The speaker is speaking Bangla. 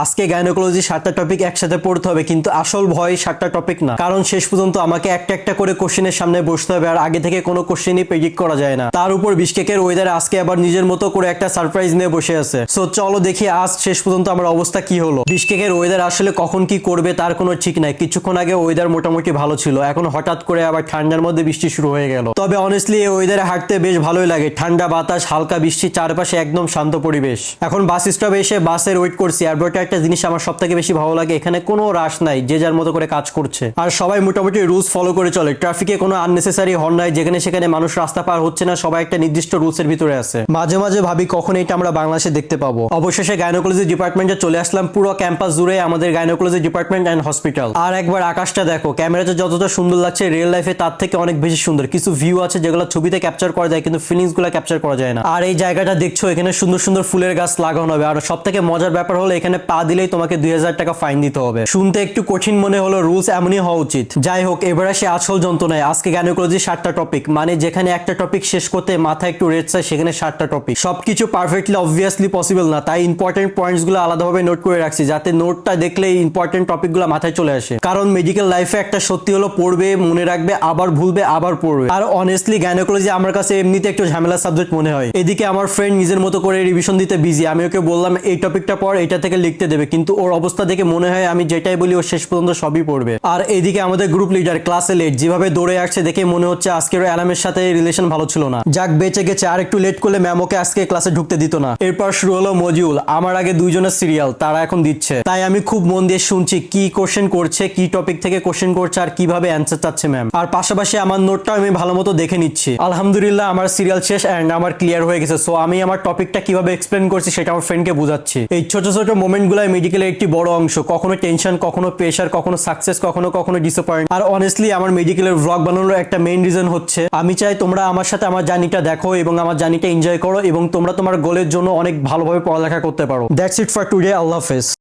আজকে গাইনোকোলজি 7টা টপিক একসাথে পড়তে হবে, কিন্তু আসল ভয় 7টা টপিক না, কারণ শেষ পর্যন্ত আমাকে একটা একটা করে কোশ্চেনের সামনে বসতে হবে, আর আগে থেকে কোনো কোশ্চেনই প্রেডিক্ট করা যায় না। তার উপর বিশকেকের ওয়েদার আজকে আবার নিজের মতো করে একটা সারপ্রাইজ নিয়ে বসে আছে। সো চলো দেখি আজ শেষ পর্যন্ত আমার অবস্থা কি হলো। বিশকেকের ওয়েদার আসলে কখন কি করবে তার কোনো ঠিক নাই। কিছুক্ষণ আগে ওয়েদার মোটামুটি ভালো ছিল, এখন হঠাৎ করে আবার ঠান্ডার মধ্যে বৃষ্টি শুরু হয়ে গেল। তবে অনেস্টলি এই ওয়েদারে হাঁটতে বেশ ভালোই লাগে, ঠান্ডা বাতাস, হালকা বৃষ্টি, চারপাশে একদম শান্ত পরিবেশ। এখন বাস স্টপে এসে বাসের ওয়েট করছি। এয়ারপোর্টে একটা জিনিস আমার সব থেকে বেশি ভালো লাগে, এখানে কোনো রাশ নাই, যে যার মতো করে কাজ করছে আর সবাই মোটামুটি রুলস ফলো করে চলে। ট্রাফিকে কোনো আননেসেসারি হর্ন নাই, যেখানে সেখানে মানুষ রাস্তা পার হচ্ছে না, সবাই একটা নির্দিষ্ট রুলসের ভিতরে আছে। মাঝে মাঝে ভাবি কখন এটা আমরা বাংলাদেশে দেখতে পাবো। অবশেষে গাইনোকোলজি ডিপার্টমেন্টে চলে আসলাম। পুরো ক্যাম্পাস জুড়ে আমাদের গাইনোকোলজি ডিপার্টমেন্ট এন্ড হসপিটাল। আর একবার আকাশটা দেখো, ক্যামেরাতে যতটা সুন্দর লাগছে রিয়েল লাইফে তার থেকে অনেক বেশি সুন্দর। কিছু ভিউ আছে যেগুলো ছবিতে ক্যাপচার করা যায়, কিন্তু ফিলিংস গুলো ক্যাপচার করা যায় না। আর এই জায়গাটা দেখছো, এখানে সুন্দর সুন্দর ফুলের গাছ লাগানো হবে। আর সব থেকে মজার ব্যাপার হলো এখানে পা দিলেই তোমাকে 2000 টাকা ফাইন দিতে হবে। শুনতে একটু কঠিন মনে হলো, রুলস এমনই হওয়া উচিত। যাই হোক, এবার আসে আসল যন্ত্রণায়। আজকে গাইনোকোলজি 7টা টপিক, মানে যেখানে একটা টপিক শেষ করতে মাথায় একটু রেড চাই, সেখানে 7টা টপিক। সবকিছু পারফেক্টলি অবভিয়াসলি পসিবল না, তাই ইম্পর্টেন্ট পয়েন্টস গুলো আলাদাভাবে নোট করে রাখছি, যাতে নোটটা দেখলে ইম্পর্টেন্ট টপিক গুলো মাথায় চলে আসে। কারণ মেডিকেল লাইফে একটা সত্যি হলো, পড়বে, মনে রাখবে, আবার ভুলবে, আবার পড়বে। আর অনেস্টলি গাইনোকোলজি আমার কাছে এমনিতে একটু ঝামেলা সাবজেক্ট মনে হয়। এদিকে আমার ফ্রেন্ড নিজের মতো করে রিভিশন দিতে বিজি। আমি ওকে বললাম এই টপিকটা পর, এটা থেকে লিখতে দেবে, কিন্তু ওর অবস্থা দেখে মনে হয় আমি যেটাই বলি ও শেষ পর্যন্ত সবই পড়বে। আর এদিকে আমাদের গ্রুপ লিডার ক্লাসে লেট, যেভাবে দৌড়ে আসছে দেখে মনে হচ্ছে আজকের অ্যালামের সাথে রিলেশন ভালো ছিল না। যাক বেঁচে গেছে, আর একটু লেট করলে ম্যাম ওকে আজকে ক্লাসে ঢুকতে দিত না। এরপর শুরু হলো মডিউল। আমার আগে দুইজনের সিরিয়াল, তারা এখন দিচ্ছে, তাই আমি খুব মন দিয়ে শুনছি কি কোশ্চেন করছে, কি টপিক থেকে কোশ্চেন করছে, আর কিভাবে অ্যান্সার চাচ্ছে ম্যাম। আর পাশাপাশি আমার নোটটা আমি ভালো মতো দেখে নিচ্ছি। আলহামদুলিল্লাহ আমার সিরিয়াল শেষ এন্ড আমার ক্লিয়ার হয়ে গেছে। সো আমি আমার টপিকটা কিভাবে এক্সপ্লেন করছি সেটা আমার ফ্রেন্ডকে বুঝাচ্ছি। এই ছোট ছোট মোমেন্ট গুলাই মেডিকেলের একটি বড় অংশ। কখনো টেনশন, কখনো প্রেশার, কখনো সাকসেস, কখনো কখনো ডিসঅ্যাপয়েন্ট। আর অনেস্টলি আমার মেডিকেলের ভ্লগ বানানোর একটা মেইন রিজন হচ্ছে আমি চাই তোমরা আমার সাথে আমার জার্নিটা দেখো এবং আমার জার্নিটা এনজয় করো, এবং তোমরা তোমার গোলের জন্য অনেক ভালোভাবে পড়ালেখা করতে পারো। That's it for today. Allah হাফেজ।